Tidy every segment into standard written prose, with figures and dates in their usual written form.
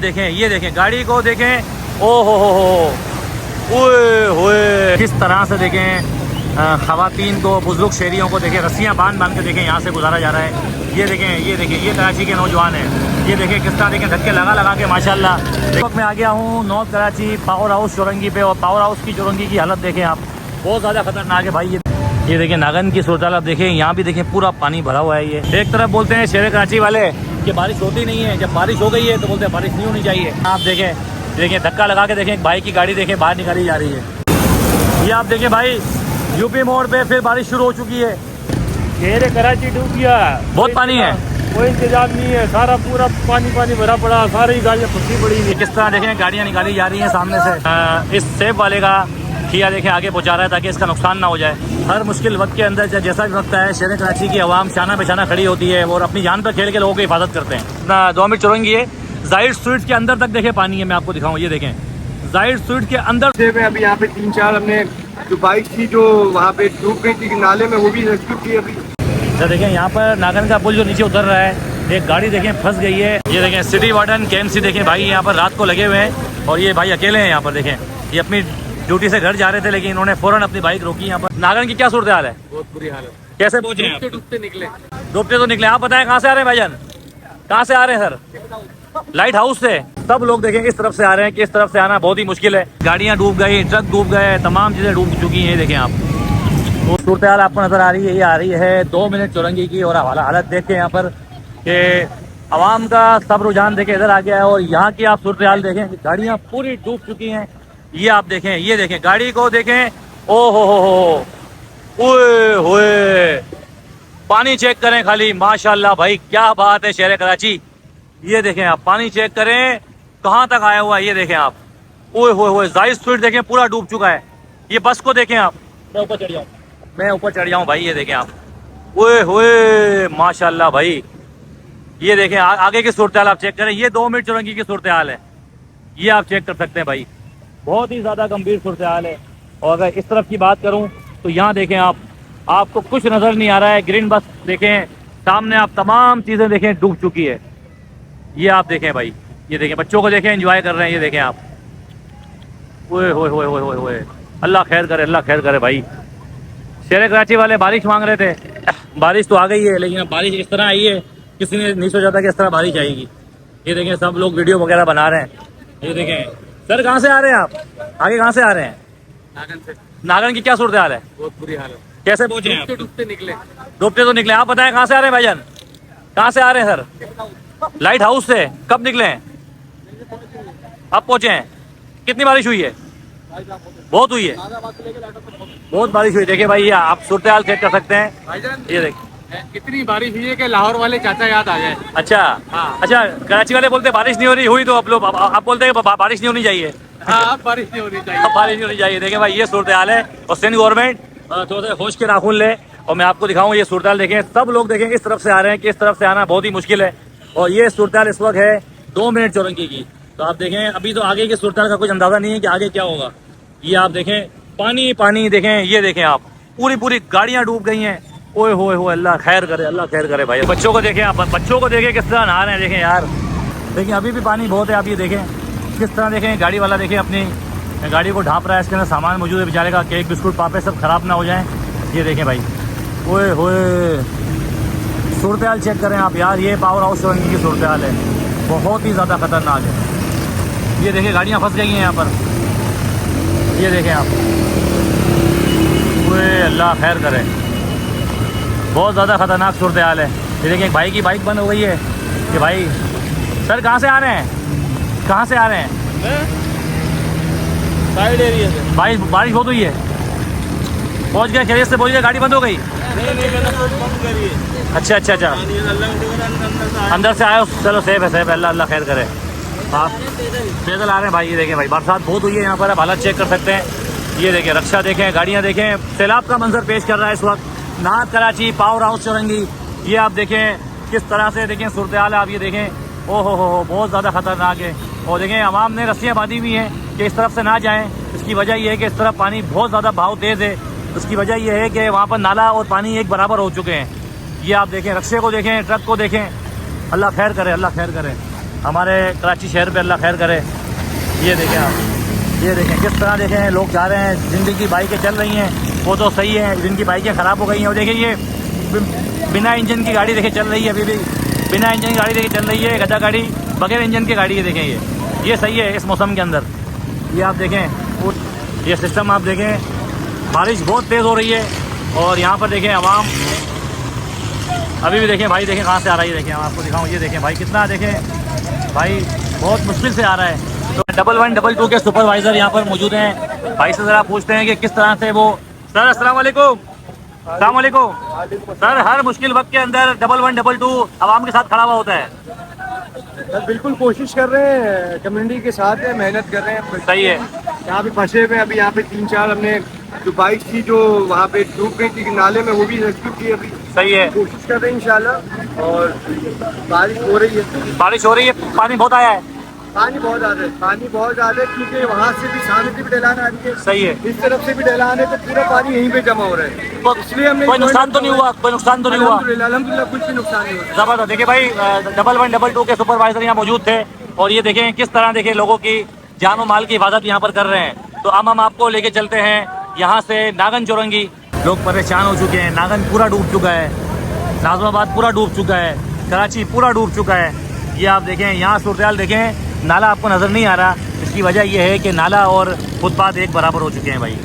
देखें, ये देखें गाड़ी को देखें, ओ हो, ओए होए, किस तरह से देखें ख़वातीन को, बुजुर्ग शहरियों को देखें रस्सियाँ बांध के देखें यहाँ से गुजारा जा रहा है। ये देखें, ये कराची के नौजवान हैं। ये देखें किस तरह देखें धक्के लगा के माशाल्लाह। वक्त मैं आ गया हूँ नॉर्थ कराची पावर हाउस चौरंगी पे, और पावर हाउस की चौरंगी की हालत देखें आप, बहुत ज़्यादा खतरनाक है भाई। ये देखें नागन की सूरत आप देखें, यहाँ भी देखें पूरा पानी भरा हुआ है। ये एक तरफ बोलते हैं शहर कराची वाले कि बारिश होती नहीं है, जब बारिश हो गई है तो बोलते हैं बारिश नहीं होनी चाहिए। आप देखें धक्का लगा के देखें बाइक की गाड़ी देखें बाहर निकाली जा रही है। ये आप देखें भाई यूपी मोड़ पे फिर बारिश शुरू हो चुकी है। शहर कराची डूब गया, बहुत पानी है, कोई इंतजाम नहीं है, सारा पूरा पानी भरा पड़ा, सारी गाड़ियाँ फंसी पड़ी है। किस तरह देखें गाड़ियाँ निकाली जा रही हैं सामने से। इस सेब वाले का खिया देखें आगे पहुँचा रहा है ताकि इसका नुकसान ना हो जाए। हर मुश्किल वक्त के अंदर जैसा भी वक्त है शहर कराची की आवाम शाना बेशाना खड़ी होती है और अपनी जान पर खेल के लोगों की हिफाजत करते हैं। 2 मिनट चुरेंगी है जाहिर स्ट्रीट के अंदर तक देखें पानी है। मैं आपको दिखाऊँ, ये देखें जाहिर स्ट्रीट के अंदर से में अभी यहाँ पे 3-4 हमने जो बाइक थी जो वहाँ पे डूब गई थी नाले में, वो भी रेस्क्यू की अभी। सर देखें यहाँ पर नागन का पुल जो नीचे उतर रहा है, एक गाड़ी देखें फंस गई है। ये देखें सिटी वार्डन KMC देखें भाई यहाँ पर रात को लगे हुए हैं और ये भाई अकेले हैं यहाँ पर। देखें ये अपनी ड्यूटी से घर जा रहे थे लेकिन इन्होंने फौरन अपनी बाइक रोकी यहाँ पर। नागन की क्या सूरत हाल है? बहुत बुरी हालत। कैसे पहुँचे? डूबते निकले। डूबते तो निकले। आप बताएं कहाँ से आ रहे हैं भाईजान, कहाँ से आ रहे हैं सर? लाइट हाउस से। सब लोग देखें इस तरफ से आ रहे हैं कि इस तरफ से आना बहुत ही मुश्किल है। गाड़ियाँ डूब गई, ट्रक डूब गए, तमाम चीज़ें डूब चुकी हैं। देखें आप तो सूरत हाल आपको नजर आ रही है, ये आ रही है 2 मिनट चौरंगी की। और हालत देख के यहाँ पर कि आवाम का सब रुझान देखें इधर आ गया है और यहाँ की आप सूरत हाल देखें, गाड़ियाँ पूरी डूब चुकी हैं। ये आप देखें, ये देखें गाड़ी को देखें, ओ हो, ओए होए, पानी चेक करें खाली, माशाल्लाह भाई क्या बात है शहर कराची। ये देखें आप पानी चेक करें कहाँ तक आया हुआ है। ये देखें आप, ओए होए, जाहिर स्ट्रीट देखें पूरा डूब चुका है। ये बस को देखें आप, मैं ऊपर चढ़ जाऊँ भाई। ये देखें आप, ओए होए माशाल्लाह भाई। ये देखें आगे की सूरत हाल आप चेक करें। ये 2 मिनट चौरंगी की सूरत हाल है, ये आप चेक कर सकते हैं भाई, बहुत ही ज़्यादा गंभीर सूरत हाल है। और अगर इस तरफ की बात करूँ तो यहाँ देखें आप, आपको कुछ नज़र नहीं आ रहा है। ग्रीन बस देखें सामने आप, तमाम चीज़ें देखें डूब चुकी है। ये आप देखें भाई, ये देखें बच्चों को देखें एंजॉय कर रहे हैं। ये देखें आप, ओए होए होए होए होए, अल्लाह खैर करे, अल्लाह खैर करे भाई। शहर कराची वाले बारिश मांग रहे थे, बारिश तो आ गई है लेकिन अब बारिश इस तरह आई है किसी ने नहीं सोचा था कि इस तरह बारिश आएगी। ये देखें सब लोग वीडियो वगैरह बना रहे हैं। ये देखें सर कहाँ से आ रहे हैं आप, आगे कहाँ से आ रहे हैं? नागन से। नागन की क्या सूरत हाल है? बहुत बुरी हालत। कैसे पहुँचे हैं? डूबते निकले। डूबते तो निकले। आप बताएं कहाँ से आ रहे हैं भाईजान, कहाँ से आ रहे हैं सर? लाइट हाउस से। कब निकले हैं? अब पहुंचे हैं। कितनी बारिश हुई है? बहुत हुई है, बहुत बारिश हुई। देखिए भाई ये आप सूरत हाल चेक कर सकते हैं। ये देख इतनी बारिश हुई है कि लाहौर वाले चाचा याद आ जाए। अच्छा अच्छा, कराची वाले बोलते बारिश नहीं हो रही, हुई तो आप लोग आप बोलते हैं बारिश नहीं होनी चाहिए। हाँ बारिश नहीं होनी चाहिए, अब बारिश नहीं होनी चाहिए। देखें भाई ये सूरत हाल है और सिंध गवर्नमेंट थोड़ा सा होश के नाखून ले। और मैं आपको दिखाऊं ये सूरत हाल देखें, सब लोग देखें इस तरफ से आ रहे हैं कि इस तरफ से आना बहुत ही मुश्किल है। और ये सूरत हाल इस वक्त है 2 मिनट चौरंगी की। तो आप देखें अभी तो आगे की सूरत हाल का कुछ अंदाजा नहीं है कि आगे क्या होगा। ये आप देखें पानी पानी देखें, ये देखें आप पूरी गाड़ियां डूब गई हैं। ओए होए होए, अल्लाह खैर करे, अल्लाह खैर करे भाई। बच्चों को देखें आप, बच्चों को देखें किस तरह नहा रहे हैं। देखें यार, देखें अभी भी पानी बहुत है। आप ये देखें किस तरह, देखें गाड़ी वाला देखें अपनी गाड़ी को ढाँप रहा है, इसके अंदर सामान मौजूद है बेचारे का, केक बिस्कुट पापे सब खराब ना हो जाए। ये देखें भाई, ओए होए सूरत हाल चेक करें आप यार। ये पावर हाउस चौरंगी की सूरत हाल है, बहुत ही ज़्यादा खतरनाक है। ये देखें गाड़ियाँ फंस गई हैं यहाँ पर। ये देखें आप, ओए अल्लाह खैर करे, बहुत ज़्यादा खतरनाक सूरत हाल है। ये देखें एक भाई की बाइक बंद हो गई है कि भाई सर कहाँ से आ रहे हैं, कहाँ से आ रहे हैं? साइड एरिया से। बारिश बहुत हुई है, पहुँच गए खैरियत से पहुँच गए, गाड़ी बंद हो गई? अच्छा अच्छा अच्छा, अंदर से आए, चलो सेफ है अल्लाह अल्लाह खैर करे। आप पैदल आ रहे हैं भाई। ये देखें भाई बरसात बहुत हुई है यहाँ पर, आप हालत चेक कर सकते हैं। ये देखें रक्षा देखें, गाड़ियाँ देखें, सैलाब का मंजर पेश कर रहा है इस वक्त नॉर्थ कराची पावर हाउस चौरंगी। ये आप देखें किस तरह से देखें सूरत हाल है। आप ये देखें, ओ हो बहुत ज़्यादा खतरनाक है। और देखें आवाम ने रस्सियाँ बांधी हुई हैं कि इस तरफ से ना जाएँ। इसकी वजह यह है कि इस तरफ पानी बहुत ज़्यादा बहाव तेज़ है। उसकी वजह यह है कि वहाँ पर नाला और पानी एक बराबर हो चुके हैं। ये आप देखें, रक्शे को देखें, ट्रक को देखें, अल्लाह खैर करे, अल्लाह खैर करे। हमारे कराची शहर पे अल्लाह खैर करे। ये देखें आप, ये देखें किस तरह देखें लोग जा रहे हैं। जिनकी की बाइकें चल रही हैं वो तो सही है, जिनकी बाइकें ख़राब हो गई हैं और देखिए ये बिना इंजन की गाड़ी देखें चल रही है, अभी भी बिना इंजन की गाड़ी देखें चल रही है। गधा गाड़ी बगैर इंजन की गाड़ी है, देखें ये सही है इस मौसम के अंदर। ये आप देखें, ये सिस्टम आप देखें, बारिश बहुत तेज़ हो रही है और यहाँ पर देखें आवाम अभी भी देखें भाई, देखें कहाँ से आ रही है। देखें आपको दिखाऊँ, ये देखें भाई कितना देखें भाई बहुत मुश्किल से आ रहा है। तो 1112 के सुपरवाइज़र यहाँ पर मौजूद हैं। भाई से ज़रा पूछते हैं कि किस तरह से वो। सर अस्सलाम वालेकुम। अस्सलाम वालेकुम सर, हर मुश्किल वक्त के अंदर 1112 आवाम के साथ खड़ा हुआ होता है। सर बिल्कुल कोशिश कर रहे हैं, कम्युनिटी के साथ है, मेहनत कर रहे हैं। सही है। यहाँ पे फंसे हुए हैं, अभी यहाँ पे 3-4 हमने जो बाइक थी जो वहाँ पे डूब गई थी नाले में, वो भी रेस्क्यू की अभी। सही है, कोशिश कर रहे हैं इंशाल्लाह। और बारिश हो रही है, बारिश हो रही है, पानी बहुत आया है। पानी बहुत ज़्यादा है, पानी बहुत ज़्यादा है, क्योंकि वहाँ से भी सामने से भी ढलान आ रही है। सही है, इस तरफ से भी ढलान है, तो पूरा पानी यहीं पे जमा हो रहा है। तो इसलिए हमने कोई नुकसान तो नहीं हुआ, कोई नुकसान तो नहीं हुआ। अल्हम्दुलिल्लाह कुछ भी नुकसान नहीं हुआ। जबरदस्त। देखिए भाई 1112 के सुपरवाइजर यहाँ मौजूद थे और ये देखें किस तरह देखें लोगों की जान और माल की हिफाजत यहाँ पर कर रहे हैं। तो अब हम आपको लेके चलते हैं यहाँ से नागन चौरंगी। लोग परेशान हो चुके हैं, नागन पूरा डूब चुका है, नाज़िमाबाद पूरा डूब चुका है, कराची पूरा डूब चुका है। ये आप देखें यहाँ सूरत देखें, नाला आपको नज़र नहीं आ रहा। इसकी वजह यह है कि नाला और फुटपाथ एक बराबर हो चुके हैं भाई।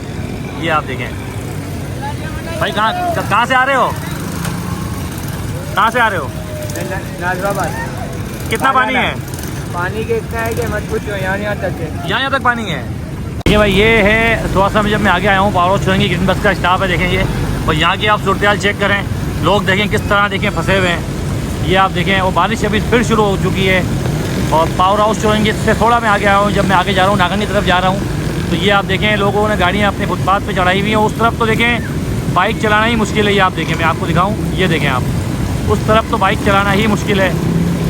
ये आप देखें भाई, कहाँ से आ रहे हो, कहाँ से आ रहे हो? नाज़िमाबाद। कितना पानी है? पानी के इतना है कि मत पूछो, यहाँ तक है, यहाँ तक पानी है। ये भाई ये है सुहासा में जब मैं आगे आया हूँ, पावर चौरंगी ग्रीन बस का स्टाफ है, देखें ये। और यहाँ की आप सूरत चेक करें, लोग देखें किस तरह देखें फंसे हुए हैं। ये आप देखें, और बारिश अभी फिर शुरू हो चुकी है। और पावर हाउस चौरंगी से थोड़ा मैं आगे आया हूँ, जब मैं आगे जा रहा हूँ नागन की तरफ जा रहा हूँ, तो ये आप देखें लोगों ने गाड़ियाँ अपने फुटपाथ पे चढ़ाई हुई हैं। उस तरफ तो देखें बाइक चलाना ही मुश्किल है। ये आप देखें, मैं आपको दिखाऊँ, ये देखें आप, उस तरफ तो बाइक चलाना ही मुश्किल है।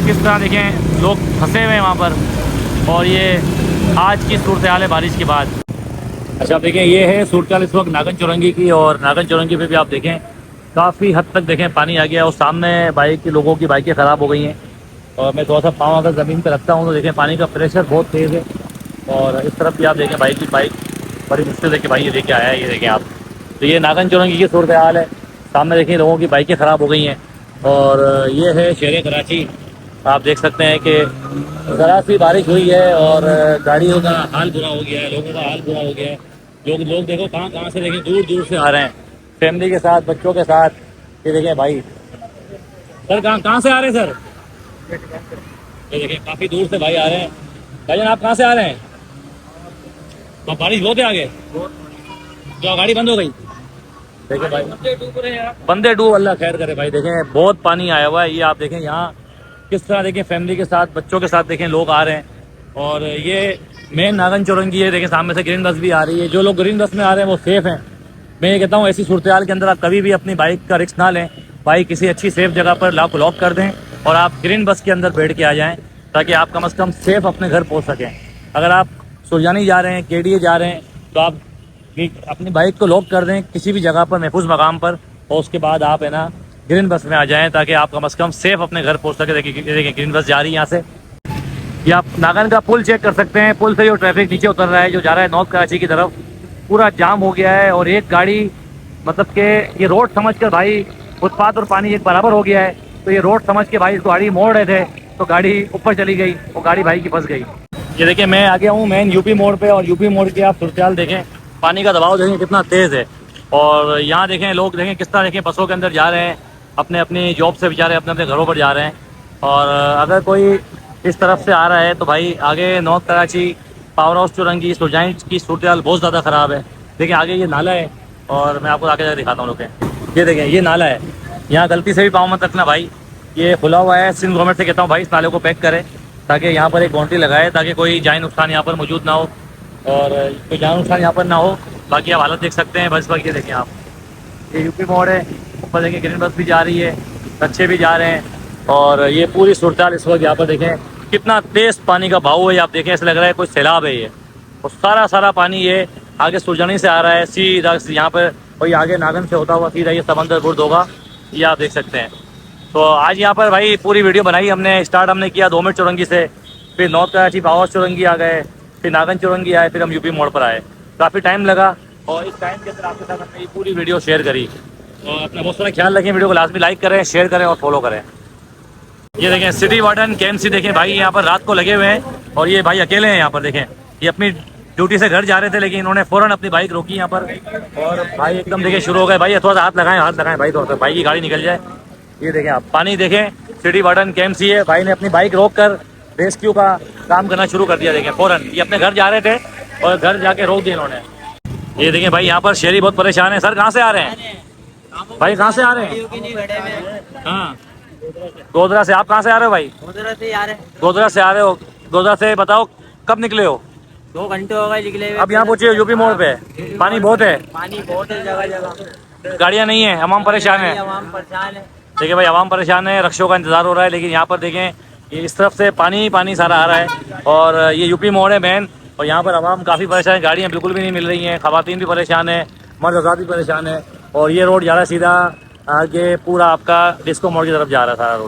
किस तरह देखें लोग फंसे हुए हैं वहाँ पर। और ये आज की सूरत हाल है बारिश के बाद। अच्छा देखें, ये है सूरत हाल इस वक्त नागन चौरंगी की। और नागन चौरंगी पे भी आप देखें काफ़ी हद तक देखें पानी आ गया और सामने बाइक के लोगों की बाइकें ख़राब हो गई हैं। और मैं थोड़ा सा पाँव अगर ज़मीन पर रखता हूँ तो देखें पानी का प्रेशर बहुत तेज़ है। और इस तरफ भी आप देखें बाइक बड़ी मुश्किल है कि भाई ये देखे आया है, ये देखें आप। तो ये नागन चौरंगी की सूरत हाल है। सामने देखें लोगों की बाइकें ख़राब हो गई हैं। और ये है शहर कराची। आप देख सकते हैं कि ज़रा सी बारिश हुई है और गाड़ियों का हाल बुरा हो गया है, लोगों का हाल बुरा हो गया है। लोग देखो कहाँ से देखें, दूर दूर से आ रहे हैं फैमिली के साथ, बच्चों के साथ। ये देखें भाई, सर कहाँ से आ रहे हैं सर? ये देखें काफ़ी दूर से भाई आ रहे हैं। भाईजान आप कहाँ से आ रहे हैं? तो बारिश बहुत है आगे, जो गाड़ी बंद हो गई। देखें भाई बंदे डूब, अल्लाह खैर करे भाई। देखें बहुत पानी आया हुआ है। ये आप देखें यहाँ किस तरह देखें फैमिली के साथ, बच्चों के साथ देखें लोग आ रहे हैं। और ये मेन नागन चौरंगी है, देखें सामने से ग्रीन बस भी आ रही है। जो लोग ग्रीन बस में आ रहे हैं वो सेफ़ हैं। मैं ये कहता हूँ ऐसी सूरत हाल के अंदर आप कभी भी अपनी बाइक का रिस्क ना लें। बाइक किसी अच्छी सेफ जगह पर लॉक कर दें और आप ग्रीन बस के अंदर बैठ के आ जाएँ, ताकि आप कम से कम सेफ़ अपने घर पहुँच सकें। अगर आप सुरजानी जा रहे हैं, केडीए जा रहे हैं, तो आप अपनी बाइक को लॉक कर दें किसी भी जगह पर, महफूज मकाम पर, और उसके बाद आप है ना ग्रीन बस में आ जाएं, ताकि आप कम से कम सेफ अपने घर पहुंच सके। देखिए ग्रीन बस जा रही है यहाँ से। ये आप नागन का पुल चेक कर सकते हैं। पुल से जो ट्रैफिक नीचे उतर रहा है, जो जा रहा है नॉर्थ कराची की तरफ, पूरा जाम हो गया है। और एक गाड़ी मतलब कि ये रोड समझकर भाई, फुटपाथ और पानी एक बराबर हो गया है, तो ये रोड समझ के भाई इसको गाड़ी मोड़ रहे थे, तो गाड़ी ऊपर चली गई, वो गाड़ी भाई की फंस गई। ये देखिए मैं आ गया हूँ मेन यूपी मोड़ पे, और यूपी मोड़ की आप सूरत हाल देखें, पानी का दबाव देखें कितना तेज़ है। और यहाँ देखें लोग देखें किस तरह देखें बसों के अंदर जा रहे हैं, अपनी जॉब से बेचारे अपने घरों पर जा रहे हैं। और अगर कोई इस तरफ से आ रहा है तो भाई आगे north Karachi, power house Chaurangi, Surjani की सूरत हाल बहुत ज़्यादा ख़राब है। देखिए आगे ये नाला है, और मैं आपको आगे जाकर दिखाता हूँ। लोग ये देखें ये नाला है, यहाँ गलती से भी पाँव मत रखना भाई, ये खुला हुआ है। सिंध गवर्नमेंट से कहता हूँ भाई इस नाले को पैक करें, ताकि यहाँ पर एक बाउंड्री लगाए, ताकि कोई जान नुकसान यहाँ पर मौजूद ना हो और कोई जान नुकसान यहाँ पर ना हो। बाकी आप हालत देख सकते हैं बस बाकी देखें आप, ये यूपी मोड़ है, ऊपर देखें ग्रीन बस भी जा रही है, बच्चे भी जा रहे हैं। और ये पूरी सूरत हाल इस वक्त यहाँ पर देखें कितना तेज़ पानी का बहाव है। आप देखें ऐसा लग रहा है कोई सैलाब है ये, और सारा पानी ये आगे सुरजानी से आ रहा है सीधा यहाँ पर, और ये आगे नागन से होता हुआ सीधा ये समंदर बुर्द होगा। ये आप देख सकते हैं। तो आज यहाँ पर भाई पूरी वीडियो बनाई हमने। स्टार्ट हमने किया 2 मिनट चौरंगी से, फिर नॉर्थ कराची पावर चौरंगी आ गए, फिर नागन चौरंगी आए, फिर हम यूपी मोड़ पर आए। काफ़ी टाइम लगा और इस टाइम के अंदर आपके साथ हमने ये पूरी वीडियो शेयर करी। और अपना बहुत सारा ख्याल रखें, वीडियो को लाजमी लाइक करें, शेयर करें और फॉलो करें। ये देखें सिटी वार्डन KMC देखें भाई यहाँ पर रात को लगे हुए हैं और ये भाई अकेले हैं यहाँ पर। देखें ये अपनी ड्यूटी से घर जा रहे थे लेकिन इन्होंने फ़ौरन अपनी बाइक रोकी यहाँ पर और भाई एकदम देखें शुरू हो गए। भाई थोड़ा सा हाथ लगाएं भाई, थोड़ा सा भाई की गाड़ी निकल जाए। ये देखें आप पानी देखें, सिटी वार्डन KMC है। भाई ने अपनी बाइक रोक कर रेस्क्यू का काम करना शुरू कर दिया। देखें फ़ौरन ये अपने घर जा रहे थे और घर जाके रोक दिया इन्होंने। ये देखें भाई यहाँ पर शहरी बहुत परेशान है। सर कहाँ से आ रहे हैं भाई, कहाँ से आ रहे हैं? हाँ गोधरा से। आप कहाँ से आ रहे हो भाई? गोधरा से आ रहे। गोधरा से आ रहे हो? गोधरा से बताओ कब निकले हो? 2 घंटे हो गए निकले हुए। अब यहाँ पहुँचे यूपी मोड़ पे? पानी बहुत है, पानी बहुत है जगह जगह, गाड़ियाँ नहीं है, अवाम परेशान है। आवाम परेशान है। देखिए भाई अवाम परेशान है, रक्षों का इंतजार हो रहा है। लेकिन यहाँ पर देखें ये इस तरफ से पानी ही पानी सारा आ रहा है और ये यूपी मोड़ है मेन। और यहाँ पर अवाम काफ़ी परेशान है, गाड़ियाँ बिल्कुल भी नहीं मिल रही हैं, खवातीन भी परेशान है, मर्द हज़रात भी परेशान है। और ये रोड जा रहा है सीधा आगे पूरा आपका डिस्को मोड़ की तरफ जा रहा था रोड।